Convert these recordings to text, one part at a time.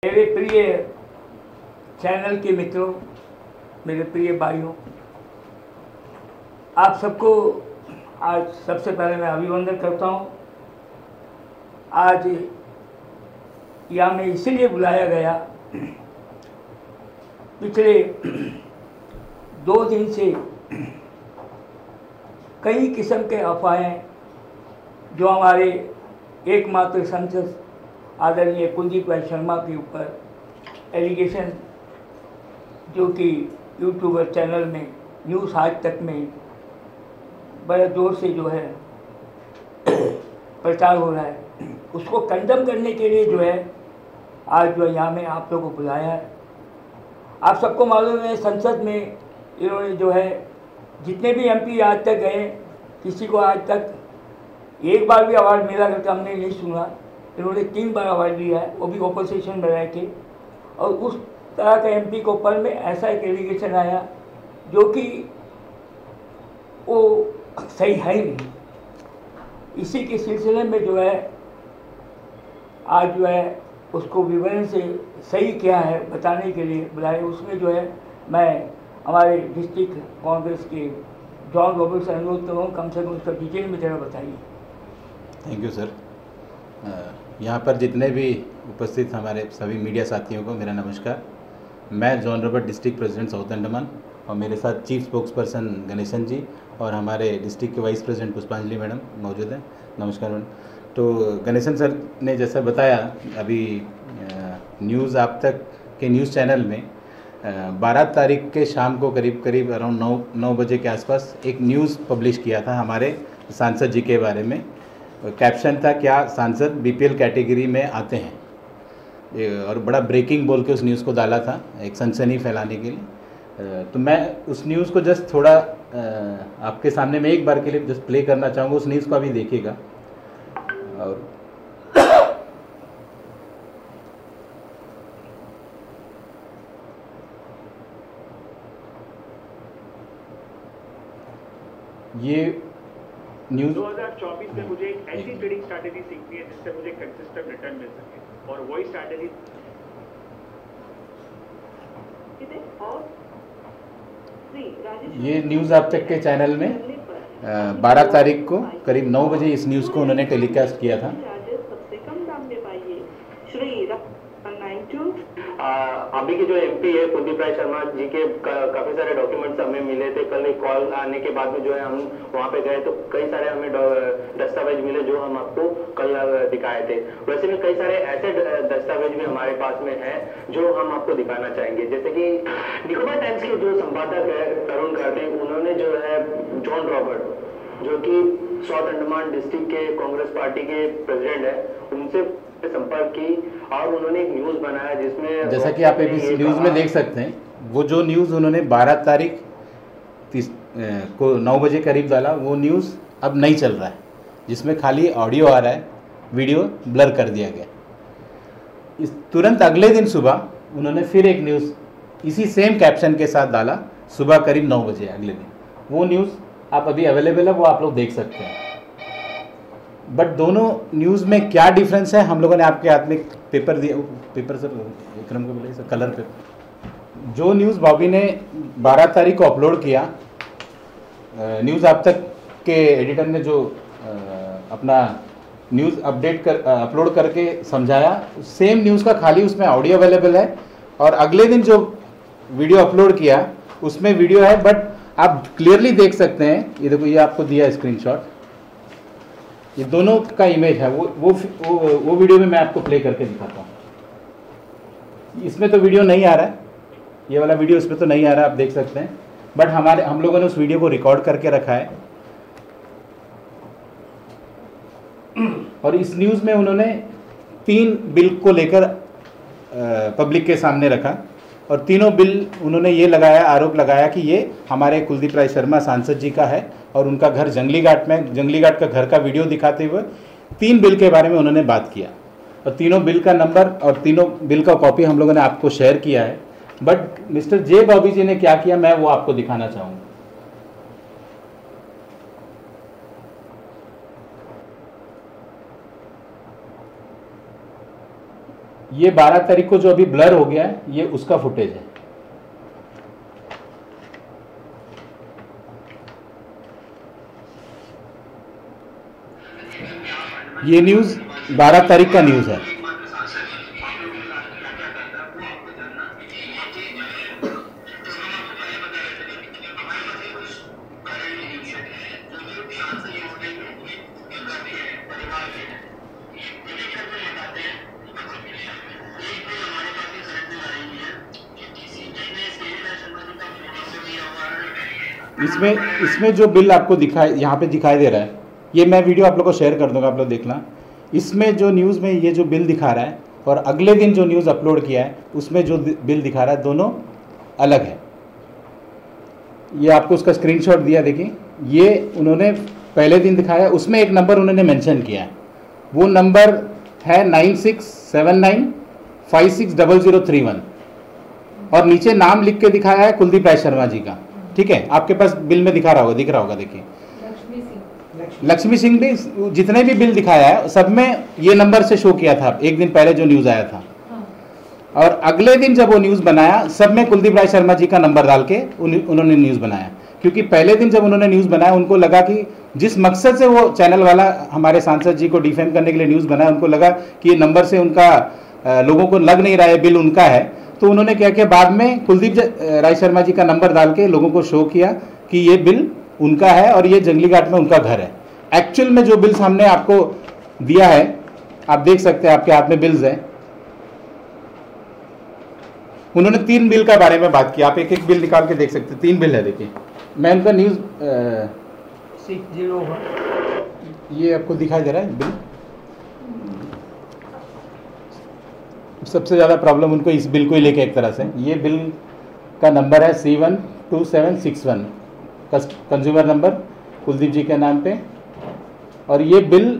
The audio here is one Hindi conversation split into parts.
मेरे प्रिय चैनल के मित्रों, मेरे प्रिय भाइयों, आप सबको आज सबसे पहले मैं अभिनंदन करता हूँ। आज यहाँ में इसीलिए बुलाया गया, पिछले 2 दिन से कई किस्म के अफवाहें जो हमारे एकमात्र सांसद आदरणीय कुलदीप राय शर्मा के ऊपर एलिगेशन, जो कि यूट्यूबर चैनल में न्यूज़ आज तक में बड़े जोर से जो है प्रचार हो रहा है, उसको कंडम करने के लिए जो है आज जो यहाँ में आप लोगों को बुलाया है। आप सबको मालूम है, संसद में इन्होंने जो है जितने भी एमपी आज तक गए, किसी को आज तक एक बार भी अवार्ड मिला करके हमने नहीं सुना। इन्होंने 3 बार अवार्ड लिया है, वो भी ओपोजिशन में रह के। और उस तरह के एमपी के ऊपर में ऐसा एक एलिगेशन आया जो कि वो सही है ही नहीं। इसी के सिलसिले में जो है आज जो है उसको विवरण से सही क्या है बताने के लिए बुलाए। उसमें जो है मैं हमारे डिस्ट्रिक्ट कांग्रेस के जॉन रॉबर्ट से अनुरोध करूँ, कम से कम उसका डिटेल में जरा बताइए। Thank you sir. यहाँ पर जितने भी उपस्थित हमारे सभी मीडिया साथियों को मेरा नमस्कार। मैं John Robert, district president south Andaman, और मेरे साथ चीफ स्पोक्स पर्सन गणेशन जी और हमारे डिस्ट्रिक्ट के वाइस प्रेसिडेंट पुष्पांजलि मैडम मौजूद हैं। नमस्कार मैडम। तो गणेशन सर ने जैसा बताया, अभी न्यूज़ आप तक के न्यूज़ चैनल में 12 तारीख के शाम को करीब अराउंड 9 बजे के आसपास एक न्यूज़ पब्लिश किया था हमारे सांसद जी के बारे में। कैप्शन था, क्या सांसद बीपीएल कैटेगरी में आते हैं, और बड़ा ब्रेकिंग बोल के उस न्यूज़ को डाला था, एक सनसनी फैलाने के लिए। तो मैं उस न्यूज़ को जस्ट थोड़ा आपके सामने में एक बार के लिए जस्ट प्ले करना चाहूँगा। उस न्यूज़ को अभी देखिएगा। और ये न्यूज़ 2024 में मुझे एक ऐसी ट्रेडिंग स्ट्रैटेजी सीखनी है जिससे मुझे कंसिस्टेंट रिटर्न मिल सके, और वही स्ट्रैटेजी ये न्यूज़ आप तक के चैनल में 12 तारीख को करीब 9 बजे इस न्यूज़ को उन्होंने टेलीकास्ट किया था। अभी के जो एमपी है कुलदीप राय शर्मा जी के काफी सारे डॉक्यूमेंट्स हमें मिले थे। कल एक कॉल आने के बाद में जो है हम वहां पे गए तो कई सारे हमें दस्तावेज मिले जो हम आपको कल दिखाए थे। वैसे में कई सारे ऐसे दस्तावेज भी हमारे पास में है जो हम आपको दिखाना चाहेंगे। जैसे कि निकोबार टाइम्स के जो संपादक है तरुण गांधी, उन्होंने जो है जॉन रॉबर्ट, जो कि साउथ अंडमान डिस्ट्रिक्ट के कांग्रेस पार्टी के प्रेसिडेंट है, उनसे संपर्क की और उन्होंने एक न्यूज़ बनाया जिसमें, जैसा कि आप इस न्यूज़ में देख सकते हैं, वो जो न्यूज़ उन्होंने 12 तारीख को 9 बजे करीब डाला, वो न्यूज़ अब नहीं चल रहा है, जिसमें खाली ऑडियो आ रहा है, वीडियो ब्लर कर दिया गया। इस तुरंत अगले दिन सुबह उन्होंने फिर एक न्यूज़ इसी सेम कैप्शन के साथ डाला, सुबह करीब 9 बजे अगले दिन। वो न्यूज़ आप अभी अवेलेबल है, वो आप लोग देख सकते हैं। बट दोनों न्यूज़ में क्या डिफरेंस है, हम लोगों ने आपके हाथ में एक पेपर दिया, पेपर सर विक्रम को बोले सर, कलर पेपर। जो न्यूज़ बॉबी ने 12 तारीख को अपलोड किया, न्यूज़ आप तक के एडिटर ने जो अपना न्यूज़ अपलोड करके समझाया, सेम न्यूज़ का खाली उसमें ऑडियो अवेलेबल है, और अगले दिन जो वीडियो अपलोड किया उसमें वीडियो है, बट आप क्लियरली देख सकते हैं। ये देखो, ये आपको दिया स्क्रीनशॉट, ये दोनों का इमेज है। वो वीडियो में मैं आपको प्ले करके दिखाता हूँ। इसमें तो वीडियो नहीं आ रहा है, ये वाला वीडियो इसमें तो नहीं आ रहा है, आप देख सकते हैं। बट हम लोगों ने उस वीडियो को रिकॉर्ड करके रखा है, और इस न्यूज़ में उन्होंने 3 बिल को लेकर पब्लिक के सामने रखा, और तीनों बिल उन्होंने ये आरोप लगाया कि ये हमारे कुलदीप राय शर्मा सांसद जी का है, और उनका घर जंगली घाट का घर का वीडियो दिखाते हुए 3 बिल के बारे में उन्होंने बात किया, और तीनों बिल का नंबर और तीनों बिल का कॉपी हम लोगों ने आपको शेयर किया है। बट मिस्टर जे बॉबी जी ने क्या किया, मैं वो आपको दिखाना चाहूँगा। ये 12 तारीख को जो अभी ब्लर हो गया है, ये उसका फुटेज है। ये न्यूज़ 12 तारीख का न्यूज़ है। इसमें जो बिल आपको यहाँ पे दिखाई दे रहा है, ये मैं वीडियो आप लोग को शेयर कर दूंगा, आप लोग देखना। इसमें जो न्यूज़ में ये जो बिल दिखा रहा है और अगले दिन जो न्यूज़ अपलोड किया है उसमें जो बिल दिखा रहा है, दोनों अलग है। ये आपको उसका स्क्रीनशॉट दिया, देखिए। ये उन्होंने पहले दिन दिखाया, उसमें एक नंबर उन्होंने मेंशन किया है, वो नंबर है 9679560031 और नीचे नाम लिख के दिखाया है कुलदीप राय शर्मा जी का। ठीक है, आपके पास बिल में दिख रहा होगा, देखिए। लक्ष्मी सिंह भी, जितने भी बिल दिखाया है सब में ये नंबर से शो किया था एक दिन पहले जो न्यूज़ आया था। और अगले दिन जब वो न्यूज़ बनाया, सब में कुलदीप राय शर्मा जी का नंबर डाल के उन्होंने न्यूज़ बनाया। क्योंकि पहले दिन जब उन्होंने न्यूज़ बनाया, उनको लगा कि जिस मकसद से वो चैनल वाला हमारे सांसद जी को डिफेम करने के लिए न्यूज़ बनाया, उनको लगा कि ये नंबर से उनका लोगों को लग नहीं रहा है बिल उनका है। तो उन्होंने क्या किया, बाद में कुलदीप राय शर्मा जी का नंबर डाल के लोगों को शो किया कि ये बिल उनका है और ये जंगली घाट में उनका घर है। एक्चुअल में जो बिल सामने आपको दिया है, आप देख सकते हैं, आपके हाथ में बिल्स हैं। उन्होंने 3 बिल का बारे में बात की, आप एक एक बिल निकाल के देख सकते हैं। 3 बिल है, देखिए। मैं उनका न्यूज़ 601 ये आपको दिखाई दे रहा है बिल। सबसे ज़्यादा प्रॉब्लम उनको इस बिल को ही लेके एक तरह से, ये बिल का नंबर है C12761, कंज्यूमर नंबर कुलदीप जी के नाम पे। और ये बिल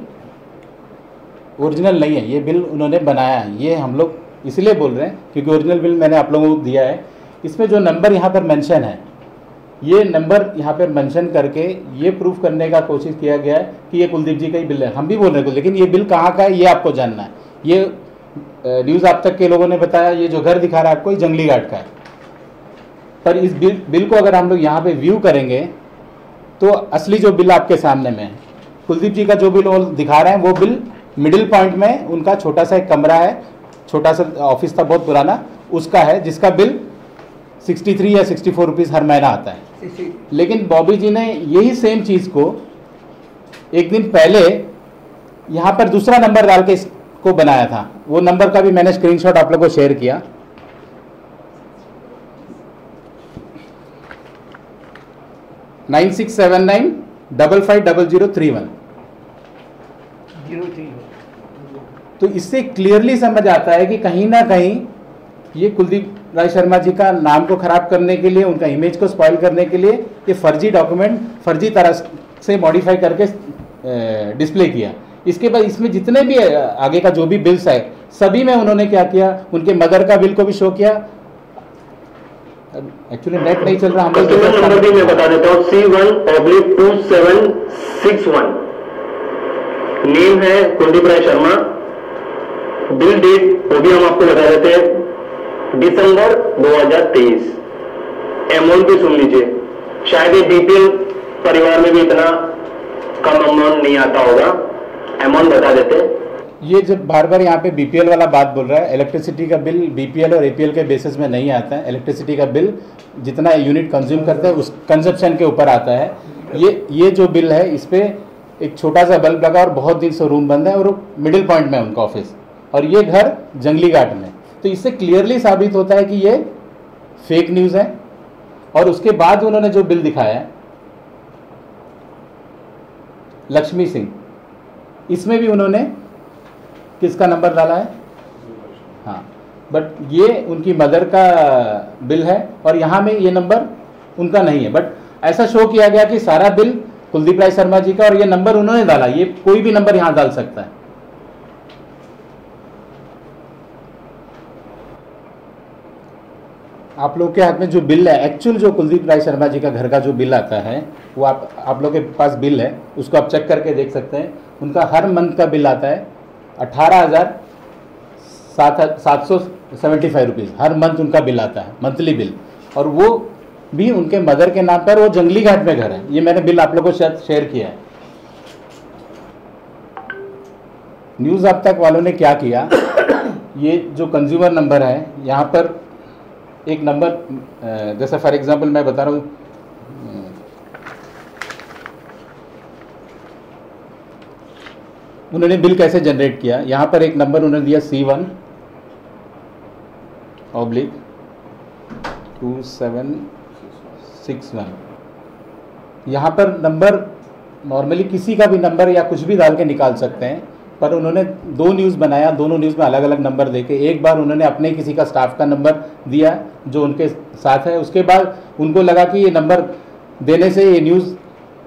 ओरिजिनल नहीं है, ये बिल उन्होंने बनाया है। ये हम लोग इसलिए बोल रहे हैं क्योंकि ओरिजिनल बिल मैंने आप लोगों को दिया है। इसमें जो नंबर यहाँ पर मेंशन है, ये नंबर यहाँ पर मेंशन करके ये प्रूफ करने का कोशिश किया गया है कि ये कुलदीप जी का ही बिल है। हम भी बोल रहे हैं, लेकिन ये बिल कहाँ का है ये आपको जानना है। ये न्यूज़ आप तक के लोगों ने बताया, ये जो घर दिखा रहा है आपको, ये जंगली घाट का है। पर इस बिल को अगर हम लोग यहाँ पे व्यू करेंगे तो असली जो बिल आपके सामने में है, कुलदीप जी का जो बिल वो दिखा रहे हैं, वो बिल मिडिल पॉइंट में उनका छोटा सा एक कमरा है, छोटा सा ऑफिस था बहुत पुराना, उसका है, जिसका बिल 63 या 64 रुपीज़ हर महीना आता है। लेकिन बॉबी जी ने यही सेम चीज़ को एक दिन पहले यहाँ पर दूसरा नंबर डाल के इसको बनाया था। वो नंबर का भी मैंने स्क्रीनशॉट आप लोगों को शेयर किया। (9679550031) तो इससे क्लियरली समझ आता है कि कहीं ना कहीं ये कुलदीप राय शर्मा जी का नाम को खराब करने के लिए, उनका इमेज को स्पॉइल करने के लिए ये फर्जी डॉक्यूमेंट फर्जी तरह से मॉडिफाई करके डिस्प्ले किया। इसके बाद इसमें जितने भी आगे का जो भी बिल्स है, सभी में उन्होंने क्या किया, उनके मदर का बिल को भी शो किया। एक्चुअली नेट नहीं चल रहा, हम लोग नंबर भी मैं बता देता हूँ, C1/2761, नेम है कुलदीप राय शर्मा, बिल डेट वो भी हम आपको बता देते हैं, दिसंबर 2023। अमाउंट भी सुन लीजिए, शायद ये बीपीएल परिवार में भी इतना कम अमाउंट नहीं आता होगा। अमाउंट बता देते हैं। ये जब बार बार यहाँ पे बीपीएल वाला बात बोल रहा है, इलेक्ट्रिसिटी का बिल बीपीएल और एपीएल के बेसिस में नहीं आता है। इलेक्ट्रिसिटी का बिल जितना यूनिट कंज्यूम करते हैं उस कंजप्शन के ऊपर आता है। ये जो बिल है, इस पर एक छोटा सा बल्ब लगा और बहुत दिन से रूम बंद है और मिडिल पॉइंट में उनका ऑफिस, और ये घर जंगली घाट में। तो इससे क्लियरली साबित होता है कि ये फेक न्यूज़ है। और उसके बाद उन्होंने जो बिल दिखाया है लक्ष्मी सिंह, इसमें भी उन्होंने किसका नंबर डाला है, हाँ, बट ये उनकी मदर का बिल है और यहाँ में ये नंबर उनका नहीं है। बट ऐसा शो किया गया कि सारा बिल कुलदीप राय शर्मा जी का और ये नंबर उन्होंने डाला। ये कोई भी नंबर यहाँ डाल सकता है। आप लोग के हाथ में जो बिल है, एक्चुअल जो कुलदीप राय शर्मा जी का घर का जो बिल आता है, वो आप लोग के पास बिल है, उसको आप चेक करके देख सकते हैं। उनका हर मंथ का बिल आता है 18,000 775 रुपीज़ हर मंथ उनका बिल आता है, मंथली बिल, और वो भी उनके मदर के नाम पर। वो जंगली घाट में घर है। ये मैंने बिल आप लोगों को शायद शेयर किया है। न्यूज़ अब तक वालों ने क्या किया, ये जो कंज्यूमर नंबर है, यहाँ पर एक नंबर, जैसे फॉर एग्जांपल मैं बता रहा हूँ, उन्होंने बिल कैसे जनरेट किया। यहाँ पर एक नंबर उन्होंने दिया C1/2761। यहाँ पर नंबर नॉर्मली किसी का भी नंबर या कुछ भी डाल के निकाल सकते हैं, पर उन्होंने 2 न्यूज़ बनाया, दोनों न्यूज़ में अलग अलग नंबर देके, एक बार उन्होंने अपने किसी का स्टाफ का नंबर दिया जो उनके साथ है, उसके बाद उनको लगा कि ये नंबर देने से ये न्यूज़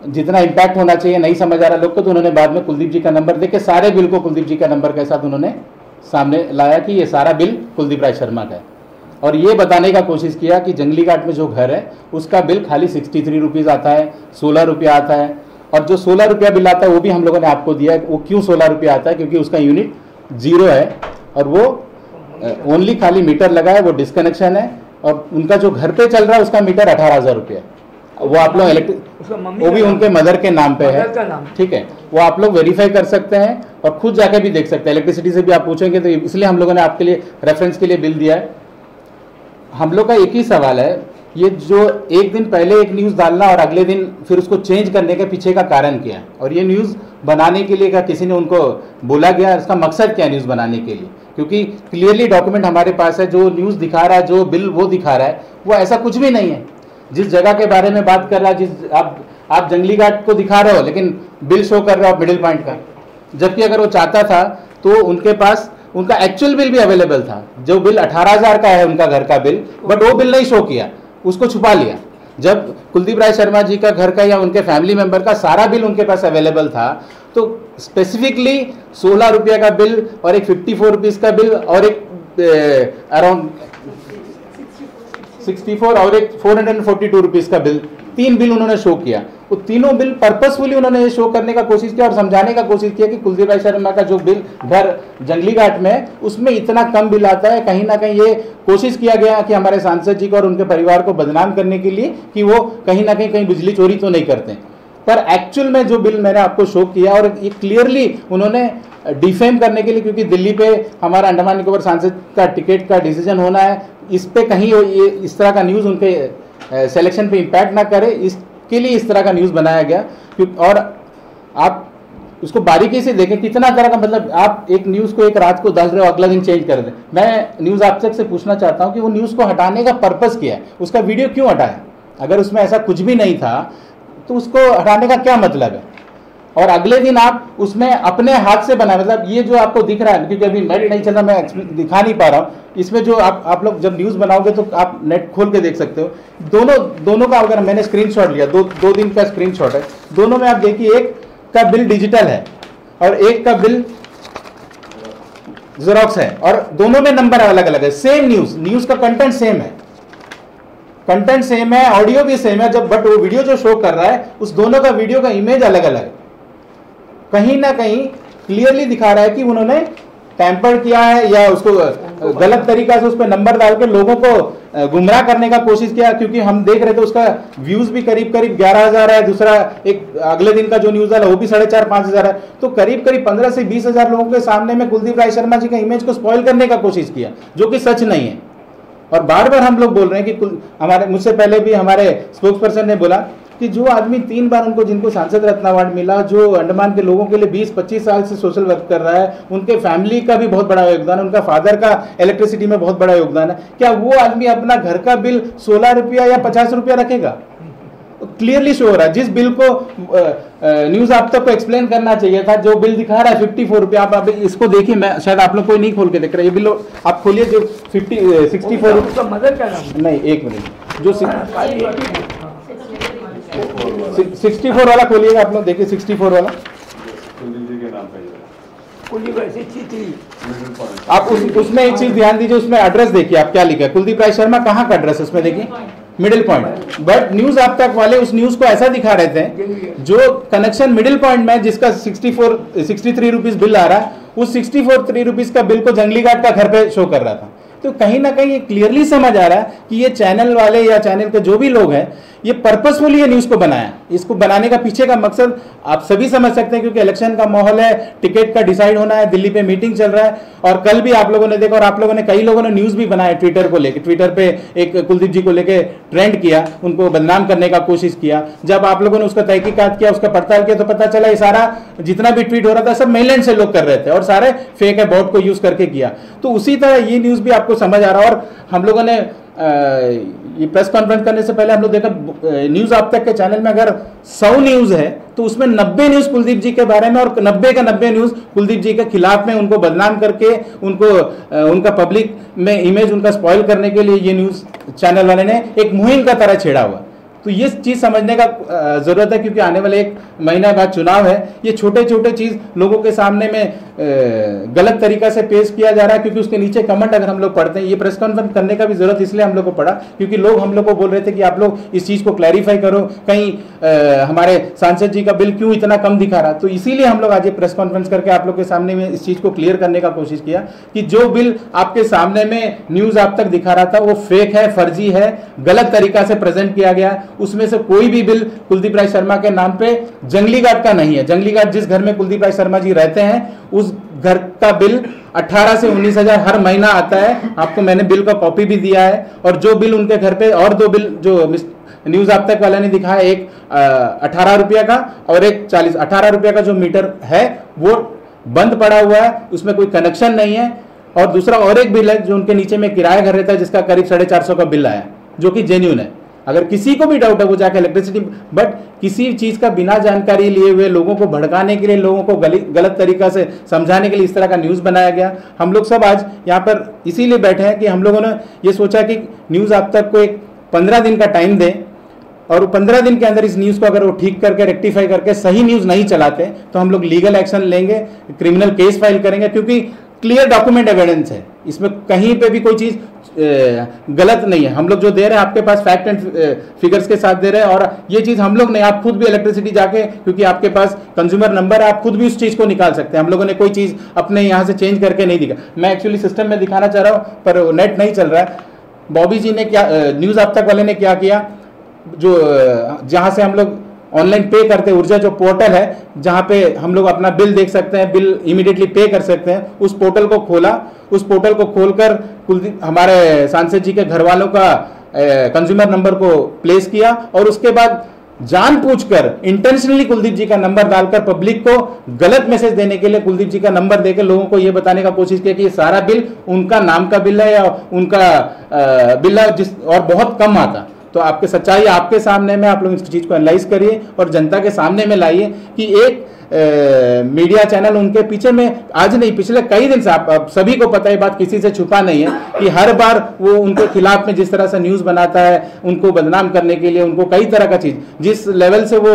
जितना इम्पैक्ट होना चाहिए नहीं समझ आ रहा लोग को, तो उन्होंने बाद में कुलदीप जी का नंबर देके सारे बिल को कुलदीप जी का नंबर के साथ उन्होंने सामने लाया कि ये सारा बिल कुलदीप राय शर्मा का है, और ये बताने का कोशिश किया कि जंगली घाट में जो घर है उसका बिल खाली 63 रुपीज़ आता है, 16 रुपया आता है, और जो 16 रुपया बिल आता है वो भी हम लोगों ने आपको दिया है। वो क्यों 16 रुपया आता है, क्योंकि उसका यूनिट 0 है और वो ओनली खाली मीटर लगा है, वो डिस्कनेक्शन है, और उनका जो घर पे चल रहा है उसका मीटर 18,000 रुपया है। वो आप लोग वो भी उनके मदर के नाम पे है, ठीक है, वो आप लोग वेरीफाई कर सकते हैं और खुद जाके भी देख सकते हैं। इलेक्ट्रिसिटी से भी आप पूछेंगे, तो इसलिए हम लोगों ने आपके लिए रेफरेंस के लिए बिल दिया है। हम लोग का एक ही सवाल है, ये जो एक दिन पहले एक न्यूज़ डालना और अगले दिन फिर उसको चेंज करने के पीछे का कारण क्या है, और ये न्यूज़ बनाने के लिए क्या किसी ने उनको बोला गया, इसका मकसद क्या है न्यूज़ बनाने के लिए? क्योंकि क्लियरली डॉक्यूमेंट हमारे पास है, जो न्यूज़ दिखा रहा है, जो बिल वो दिखा रहा है, वो ऐसा कुछ भी नहीं है। जिस जगह के बारे में बात कर रहा है, जिस आप जंगली घाट को दिखा रहे हो, लेकिन बिल शो कर रहे हो आप मिडिल पॉइंट का, जबकि अगर वो चाहता था तो उनके पास उनका एक्चुअल बिल भी अवेलेबल था, जो बिल 18,000 का है उनका घर का बिल, बट वो बिल नहीं शो किया, उसको छुपा लिया। जब कुलदीप राय शर्मा जी का घर का या उनके फैमिली मेंबर का सारा बिल उनके पास अवेलेबल था, तो स्पेसिफिकली 16 रुपया का बिल और एक 54 रुपीज़ का बिल और एक अराउंड 64 और एक 442 रुपीज़ का बिल, 3 बिल उन्होंने शो किया। वो तीनों बिल पर्पसफुली उन्होंने शो करने का कोशिश किया और समझाने का कोशिश किया कि कुलदीप राय शर्मा का जो बिल घर जंगली घाट में उसमें इतना कम बिल आता है। कहीं ना कहीं ये कोशिश किया गया कि हमारे सांसद जी को और उनके परिवार को बदनाम करने के लिए कि वो कहीं ना कहीं बिजली चोरी तो नहीं करते, पर एक्चुअल में जो बिल मैंने आपको शो किया, और ये क्लियरली उन्होंने डिफेम करने के लिए, क्योंकि दिल्ली पे हमारा अंडमान निकोबार सांसद का टिकट का डिसीजन होना है, इस पे कहीं ये इस तरह का न्यूज़ उनके सिलेक्शन पे इम्पैक्ट ना करे, इसके लिए इस तरह का न्यूज़ बनाया गया। और आप उसको बारीकी से देखें, कितना तरह का, मतलब आप एक न्यूज़ को एक रात को डाल रहे हो, अगला दिन चेंज कर दें। मैं न्यूज़ आप तक से पूछना चाहता हूँ कि वो न्यूज़ को हटाने का पर्पज़ क्या है, उसका वीडियो क्यों हटाया? अगर उसमें ऐसा कुछ भी नहीं था तो उसको हटाने का क्या मतलब है? और अगले दिन आप उसमें अपने हाथ से बनाए, मतलब ये जो आपको दिख रहा है, क्योंकि अभी नेट नहीं चल रहा, मैं दिखा नहीं पा रहा हूँ, इसमें जो आप लोग जब न्यूज़ बनाओगे तो आप नेट खोल के देख सकते हो। दोनों का अगर मैंने स्क्रीनशॉट लिया, दो दिन का स्क्रीनशॉट है, दोनों में आप देखिए, एक का बिल डिजिटल है और एक का बिल जेरोक्स है, और दोनों में नंबर अलग अलग है। सेम न्यूज़ का कंटेंट सेम है, ऑडियो भी सेम है, जब बट वो वीडियो जो शो कर रहा है उस दोनों का वीडियो का इमेज अलग अलग है। कहीं ना कहीं क्लियरली दिखा रहा है कि उन्होंने टैंपर किया है या उसको गलत तरीका से उस पर नंबर डाल के लोगों को गुमराह करने का कोशिश किया। क्योंकि हम देख रहे थे उसका व्यूज भी करीब 11,000 है, दूसरा एक अगले दिन का जो न्यूज है वो भी 4,500-5,000 है, तो करीब 15 से 20,000 लोगों के सामने में कुलदीप राय शर्मा जी का इमेज को स्पॉइल करने का कोशिश किया, जो कि सच नहीं है। और बार बार हम लोग बोल रहे हैं कि मुझसे पहले भी हमारे स्पोक्स पर्सन ने बोला कि जो आदमी 3 बार जिनको सांसद रत्न अवार्ड मिला, जो अंडमान के लोगों के लिए 20-25 साल से सोशल वर्क कर रहा है, उनके फैमिली का भी बहुत बड़ा योगदान, उनका फादर का इलेक्ट्रिसिटी में बहुत बड़ा योगदान है, क्या वो आदमी अपना घर का बिल 16 रुपया या 50 रुपया रखेगा? क्लियरली शो हो रहा है। जिस बिल को न्यूज आप तक को एक्सप्लेन करना चाहिए था, जो बिल दिखा रहा है 54 रुपया, आप इसको देखिए, मैं शायद आप लोग कोई नहीं खोल के देख रहे, ये बिल आप खोलिए, जो 64 मदर का नाम नहीं, एक मिनट, जो 64 वाला खोलिएगा आप लोग, देखिए 64 वाला, आप उसमें एक चीज ध्यान दीजिए, उसमें एड्रेस देखिए आप क्या लिखा है, कुलदीप राय शर्मा कहाँ का एड्रेस है उसमें देखिए, मिडिल पॉइंट। बट न्यूज आप तक वाले उस न्यूज को ऐसा दिखा रहे थे, जो कनेक्शन मिडिल पॉइंट में जिसका 63 रुपीज बिल आ रहा है, उस 64 रुपीज़ का बिल को जंगली घाट का घर पे शो कर रहा था। तो कहीं ना कहीं ये क्लियरली समझ आ रहा है कि ये चैनल वाले या चैनल के जो भी लोग हैं ये पर्पसफुली ये न्यूज़ को बनाया। इसको बनाने का पीछे का मकसद आप सभी समझ सकते हैं, क्योंकि इलेक्शन का माहौल है, टिकट का डिसाइड होना है, दिल्ली पे मीटिंग चल रहा है। और कल भी आप लोगों ने देखा, और आप लोगों ने कई लोगों ने न्यूज़ भी बनाया ट्विटर को लेकर, ट्विटर पे एक कुलदीप जी को लेकर ट्रेंड किया, उनको बदनाम करने का कोशिश किया। जब आप लोगों ने उसका तहकीकात किया, उसका पड़ताल किया, तो पता चला ये सारा जितना भी ट्वीट हो रहा था सब मेनलैंड से लोग कर रहे थे और सारे फेक है, बॉट को यूज करके किया। तो उसी तरह ये न्यूज़ भी आपको समझ आ रहा है। और हम लोगों ने ये प्रेस कॉन्फ्रेंस करने से पहले हम लोग देखा न्यूज़ आप तक के चैनल में अगर 100 न्यूज़ है तो उसमें 90 न्यूज़ कुलदीप जी के बारे में, और 90 का 90 न्यूज़ कुलदीप जी के खिलाफ में, उनको बदनाम करके उनको उनका पब्लिक में इमेज उनका स्पॉइल करने के लिए ये न्यूज़ चैनल वाले ने एक मुहिम का तरह छेड़ा हुआ। तो ये चीज़ समझने का ज़रूरत है, क्योंकि आने वाले 1 महीना बाद चुनाव है। ये छोटे छोटे चीज़ लोगों के सामने में गलत तरीका से पेश किया जा रहा है, क्योंकि उसके नीचे कमेंट अगर हम लोग पढ़ते हैं, ये प्रेस कॉन्फ्रेंस करने का भी ज़रूरत इसलिए हम लोग को पड़ा क्योंकि लोग हम लोग को बोल रहे थे कि आप लोग इस चीज़ को क्लैरिफाई करो, कहीं हमारे सांसद जी का बिल क्यों इतना कम दिखा रहा। तो इसीलिए हम लोग आज ये प्रेस कॉन्फ्रेंस करके आप लोग के सामने में इस चीज़ को क्लियर करने का कोशिश किया कि जो बिल आपके सामने में न्यूज़ आप तक दिखा रहा था वो फेक है, फर्जी है, गलत तरीका से प्रेजेंट किया गया। उसमें से कोई भी बिल कुलदीप राय शर्मा के नाम पे जंगली घाट का नहीं है। जंगली घाट जिस घर में कुलदीप राय शर्मा जी रहते हैं उस घर का बिल 18 से 19 हजार हर महीना आता है। आपको मैंने बिल का कॉपी भी दिया है। और जो बिल उनके घर पे, और 2 बिल जो न्यूज़ आप तक वाले ने दिखाया, एक 18 रुपये का और एक 40। 18 रुपये का जो मीटर है वो बंद पड़ा हुआ है, उसमें कोई कनेक्शन नहीं है। और दूसरा और एक बिल है जो उनके नीचे में किराया घर रहता है, जिसका करीब 450 का बिल आया, जो कि जेन्युइन है। अगर किसी को भी डाउट है वो जाकर इलेक्ट्रिसिटी, बट किसी चीज़ का बिना जानकारी लिए हुए लोगों को भड़काने के लिए, लोगों को गलत तरीका से समझाने के लिए इस तरह का न्यूज़ बनाया गया। हम लोग सब आज यहाँ पर इसीलिए बैठे हैं कि हम लोगों ने ये सोचा कि न्यूज़ आप तक को एक 15 दिन का टाइम दें, और 15 दिन के अंदर इस न्यूज़ को अगर वो ठीक करके रेक्टिफाई करके सही न्यूज़ नहीं चलाते तो हम लोग लीगल एक्शन लेंगे, क्रिमिनल केस फाइल करेंगे, क्योंकि क्लियर डॉक्यूमेंट एविडेंस है, इसमें कहीं पे भी कोई चीज़ गलत नहीं है। हम लोग जो दे रहे हैं आपके पास फैक्ट एंड फिगर्स के साथ दे रहे हैं। और ये चीज़ हम लोग नहीं, आप खुद भी इलेक्ट्रिसिटी जाके, क्योंकि आपके पास कंज्यूमर नंबर है, आप खुद भी उस चीज़ को निकाल सकते हैं। हम लोगों ने कोई चीज़ अपने यहाँ से चेंज करके नहीं दिखा। मैं एक्चुअली सिस्टम में दिखाना चाह रहा हूँ पर नेट नहीं चल रहा है। बॉबी जी ने क्या, न्यूज़ आप तक वाले ने क्या किया, जो जहाँ से हम लोग ऑनलाइन पे करते हैं, ऊर्जा जो पोर्टल है जहाँ पे हम लोग अपना बिल देख सकते हैं, बिल इमीडिएटली पे कर सकते हैं, उस पोर्टल को खोला। उस पोर्टल को खोलकर हमारे सांसद जी के घर वालों का कंज्यूमर नंबर को प्लेस किया, और उसके बाद जानबूझकर इंटेंशनली कुलदीप जी का नंबर डालकर पब्लिक को गलत मैसेज देने के लिए कुलदीप जी का नंबर देकर लोगों को यह बताने का कोशिश किया कि ये सारा बिल उनका नाम का बिल है या उनका बिल है, और बहुत कम आता। तो आपके सच्चाई आपके सामने में, आप लोग इस चीज़ को एनालाइज करिए और जनता के सामने में लाइए कि एक मीडिया चैनल उनके पीछे में आज नहीं, पिछले कई दिन से आप सभी को पता है, बात किसी से छुपा नहीं है कि हर बार वो उनके खिलाफ में जिस तरह से न्यूज़ बनाता है, उनको बदनाम करने के लिए, उनको कई तरह का चीज़, जिस लेवल से वो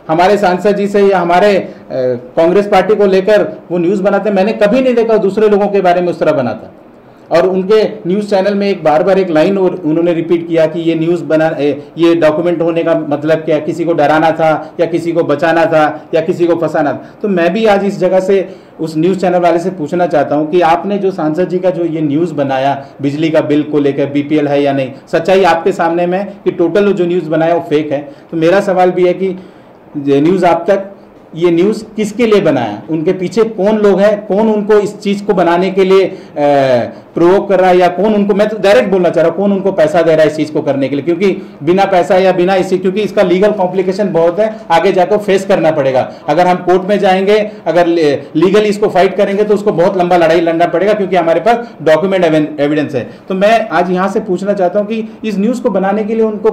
हमारे सांसद जी से या हमारे कांग्रेस पार्टी को लेकर वो न्यूज़ बनाते हैं, मैंने कभी नहीं देखा दूसरे लोगों के बारे में उस तरह बनाता। और उनके न्यूज़ चैनल में एक बार एक लाइन उन्होंने रिपीट किया कि ये न्यूज़ ये डॉक्यूमेंट होने का मतलब क्या, किसी को डराना था या किसी को बचाना था या किसी को फंसाना था। तो मैं भी आज इस जगह से उस न्यूज़ चैनल वाले से पूछना चाहता हूं कि आपने जो सांसद जी का जो ये न्यूज़ बनाया बिजली का बिल को लेकर, बीपीएल है या नहीं, सच्चाई आपके सामने में कि टोटल जो न्यूज़ बनाया वो फेक है। तो मेरा सवाल भी है कि न्यूज़ आप तक ये न्यूज़ किसके लिए बनाया, उनके पीछे कौन लोग हैं, कौन उनको इस चीज़ को बनाने के लिए प्रोवोक कर रहा है, या कौन उनको, मैं तो डायरेक्ट बोलना चाह रहा हूँ, कौन उनको पैसा दे रहा है इस चीज़ को करने के लिए। क्योंकि बिना पैसा या बिना इसी, क्योंकि इसका लीगल कॉम्प्लिकेशन बहुत है, आगे जाकर फेस करना पड़ेगा। अगर हम कोर्ट में जाएंगे, अगर लीगली इसको फाइट करेंगे तो उसको बहुत लंबा लड़ाई लड़ना पड़ेगा, क्योंकि हमारे पास डॉक्यूमेंट एविडेंस है। तो मैं आज यहाँ से पूछना चाहता हूँ कि इस न्यूज़ को बनाने के लिए उनको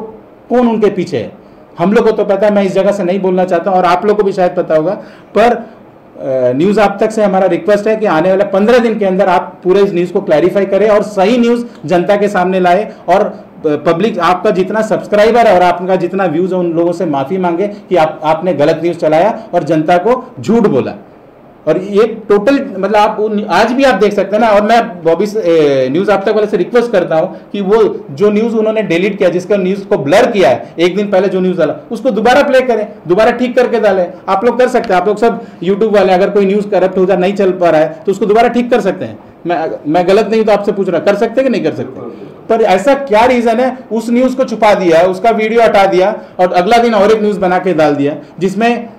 कौन उनके पीछे है। हम लोग को तो पता है, मैं इस जगह से नहीं बोलना चाहता और आप लोग को भी शायद पता होगा, पर न्यूज़ आप तक से हमारा रिक्वेस्ट है कि आने वाले 15 दिन के अंदर आप पूरे इस न्यूज़ को क्लैरिफाई करें और सही न्यूज़ जनता के सामने लाए, और पब्लिक आपका जितना सब्सक्राइबर है और आपका जितना व्यूज़ है उन लोगों से माफ़ी मांगे कि आपने गलत न्यूज़ चलाया और जनता को झूठ बोला। और ये टोटल मतलब आप आज भी आप देख सकते हैं ना। और मैं बॉबी न्यूज़ आप तक वाले से रिक्वेस्ट करता हूं कि वो जो न्यूज़ उन्होंने डिलीट किया, जिसका न्यूज़ को ब्लर किया है एक दिन पहले जो न्यूज़ डाला, उसको दोबारा प्ले करें, दोबारा ठीक करके डालें। आप लोग कर सकते हैं, आप लोग सब यूट्यूब वाले, अगर कोई न्यूज़ करप्ट हो जाए, नहीं चल पा रहा है तो उसको दोबारा ठीक कर सकते हैं। मैं गलत नहीं तो आपसे पूछ रहा, कर सकते हैं कि नहीं कर सकते? पर ऐसा क्या रीजन है, उस न्यूज को छुपा दिया, उसका वीडियो हटा दिया और अगला दिन और एक न्यूज बना के डाल दिया,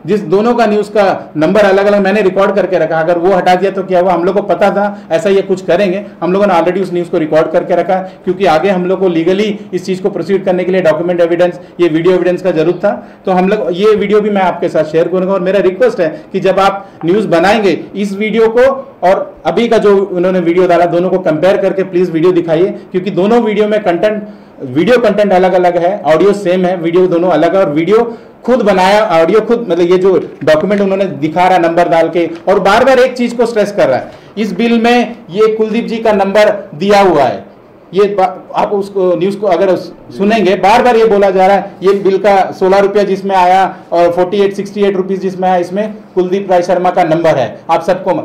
जिस दोनों का न्यूज का नंबर अलग अलग मैंने रिकॉर्ड करके रखा। अगर वो हटा दिया तो क्या हुआ, हम लोग को पता था ऐसा ये कुछ करेंगे, हम लोगों ने ऑलरेडी उस न्यूज को रिकॉर्ड करके रखा, क्योंकि आगे हम लोग को लीगली इस चीज को प्रोसीड करने के लिए डॉक्यूमेंट एविडेंस, ये वीडियो एविडेंस का जरूरत था। तो हम लोग ये वीडियो भी मैं आपके साथ शेयर करूंगा। और मेरा रिक्वेस्ट है कि जब आप न्यूज बनाएंगे, इस वीडियो को और अभी का जो उन्होंने वीडियो डाला, दोनों को कंपेयर करके प्लीज वीडियो दिखाइए, क्योंकि दोनों वीडियो में वीडियो कंटेंट अलग अलग है, ऑडियो सेम है, वीडियो दोनों अलग है। और वीडियो खुद बनाया, ऑडियो खुद, मतलब ये जो डॉक्यूमेंट उन्होंने दिखा रहा नंबर डाल के, और बार बार एक चीज को स्ट्रेस कर रहा है, इस बिल में ये कुलदीप जी का नंबर दिया हुआ है। ये आप उसको न्यूज को अगर सुनेंगे, बार बार ये बोला जा रहा है, ये बिल का 16 रुपया जिसमें आया और 48-68 रुपीज जिसमें आया, इसमें कुलदीप राय शर्मा का नंबर है। आप सबको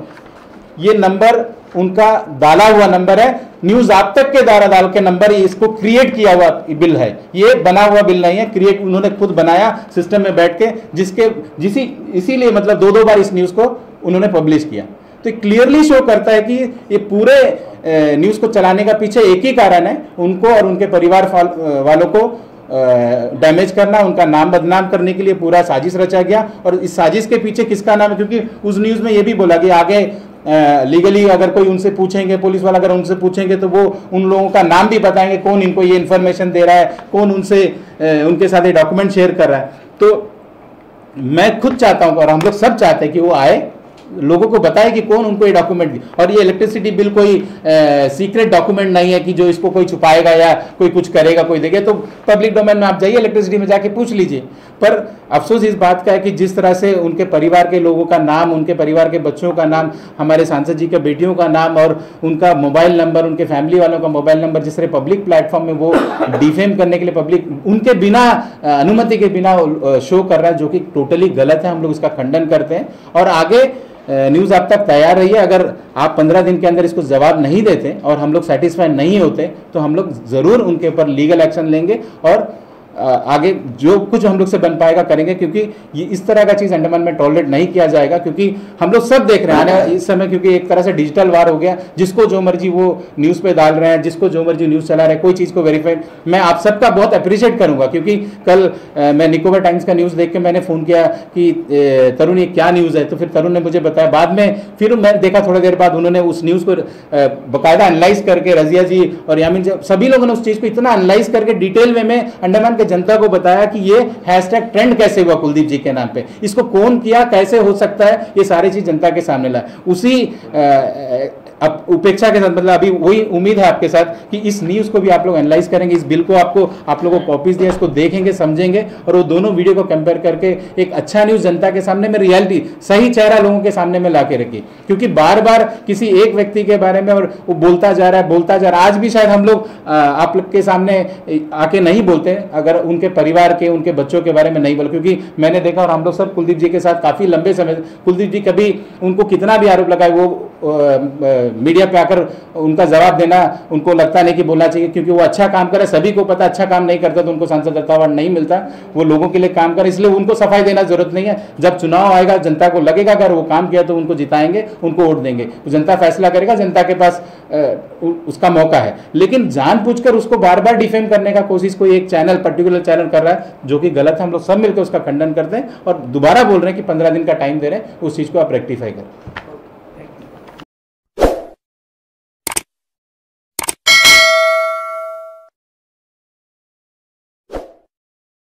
ये नंबर उनका डाला हुआ नंबर है, न्यूज आप तक के द्वारा डाल के नंबर, इसको क्रिएट किया हुआ बिल है, ये बना हुआ बिल नहीं है, क्रिएट उन्होंने खुद बनाया सिस्टम में बैठ के, इसीलिए मतलब 2-2 बार इस न्यूज को उन्होंने पब्लिश किया। तो क्लियरली शो करता है कि ये पूरे न्यूज को चलाने का पीछे एक ही कारण है, उनको और उनके परिवार वालों को डैमेज करना, उनका नाम बदनाम करने के लिए पूरा साजिश रचा गया। और इस साजिश के पीछे किसका नाम है, क्योंकि उस न्यूज में यह भी बोला कि आगे लीगली अगर कोई उनसे पूछेंगे, पुलिस वाला अगर उनसे पूछेंगे तो वो उन लोगों का नाम भी बताएंगे, कौन इनको ये इन्फॉर्मेशन दे रहा है, कौन उनके साथ ये डॉक्यूमेंट शेयर कर रहा है। तो मैं खुद चाहता हूं और हम लोग सब चाहते हैं कि वो आए, लोगों को बताए कि कौन उनको ये डॉक्यूमेंट दी। और ये इलेक्ट्रिसिटी बिल कोई सीक्रेट डॉक्यूमेंट नहीं है कि जो इसको कोई छुपाएगा या कोई कुछ करेगा, कोई देगा। तो पब्लिक डोमेन में आप जाइए, इलेक्ट्रिसिटी में जाके पूछ लीजिए। पर अफसोस इस बात का है कि जिस तरह से उनके परिवार के लोगों का नाम, उनके परिवार के बच्चों का नाम, हमारे सांसद जी के बेटियों का नाम और उनका मोबाइल नंबर, उनके फैमिली वालों का मोबाइल नंबर, जिस तरह पब्लिक प्लेटफॉर्म में वो डिफेम करने के लिए पब्लिक उनके बिना अनुमति के बिना शो कर रहा है, जो कि टोटली गलत है। हम लोग इसका खंडन करते हैं और आगे न्यूज़ आप तक तैयार रही है। अगर आप 15 दिन के अंदर इसको जवाब नहीं देते और हम लोग सेटिस्फाई नहीं होते तो हम लोग ज़रूर उनके ऊपर लीगल एक्शन लेंगे और आगे जो कुछ हम लोग से बन पाएगा करेंगे, क्योंकि ये इस तरह का चीज़ अंडमान में टॉलरेट नहीं किया जाएगा। क्योंकि हम लोग सब देख रहे हैं आने इस समय, क्योंकि एक तरह से डिजिटल वार हो गया, जिसको जो मर्जी वो न्यूज़ पे डाल रहे हैं, जिसको जो मर्जी न्यूज़ चला रहे हैं, कोई चीज़ को वेरीफाई। मैं आप सबका बहुत अप्रिशिएट करूंगा, क्योंकि कल मैं निकोबार टाइम्स का न्यूज़ देख के मैंने फ़ोन किया कि तरुण ये क्या न्यूज़ है, तो फिर तरुण ने मुझे बताया। बाद में फिर मैं देखा थोड़ी देर बाद उन्होंने उस न्यूज़ को बाकायदा एनालाइज करके, रजिया जी और यामिन जी सभी लोगों ने उस चीज़ को इतना एनालाइज करके डिटेल में अंडमान के जनता को बताया कि ये हैशटैग ट्रेंड कैसे हुआ कुलदीप जी के नाम पे, इसको कौन किया, कैसे हो सकता है, ये सारी चीज जनता के सामने लाए। उसी उपेक्षा के साथ, मतलब अभी वही उम्मीद है आपके साथ कि इस न्यूज को भी आप लोग एनालाइज करेंगे, इस बिल को आप लोगों को कॉपीज दिया, इसको देखेंगे, समझेंगे और वो दोनों वीडियो को कंपेयर करके एक अच्छा न्यूज जनता के सामने में, रियलिटी सही चेहरा लोगों के सामने में ला के रखिए। क्योंकि बार बार किसी एक व्यक्ति के बारे में और वो बोलता जा रहा है। आज भी शायद हम लोग आप लोग के सामने आके नहीं बोलते अगर उनके परिवार के, उनके बच्चों के बारे में नहीं बोले, क्योंकि मैंने देखा और हम लोग सब कुलदीप जी के साथ काफी लंबे समय, कुलदीप जी कभी उनको कितना भी आरोप लगाए वो मीडिया पे आकर उनका जवाब देना उनको लगता नहीं कि बोलना चाहिए, क्योंकि वो अच्छा काम करे, सभी को पता अच्छा काम नहीं करता तो उनको सांसद रत्न अवार्ड नहीं मिलता। वो लोगों के लिए काम करे, इसलिए उनको सफाई देना जरूरत नहीं है। जब चुनाव आएगा जनता को लगेगा अगर वो काम किया तो उनको जिताएंगे, उनको वोट देंगे, तो जनता फैसला करेगा, जनता के पास उसका मौका है। लेकिन जानबूझकर उसको बार बार डिफेम करने का कोशिश कोई एक चैनल, पर्टिकुलर चैनल कर रहा है, जो कि गलत है। हम लोग सब मिलकर उसका खंडन करते हैं और दोबारा बोल रहे हैं कि 15 दिन का टाइम दे रहे हैं, उस चीज को आप रेक्टिफाई करें।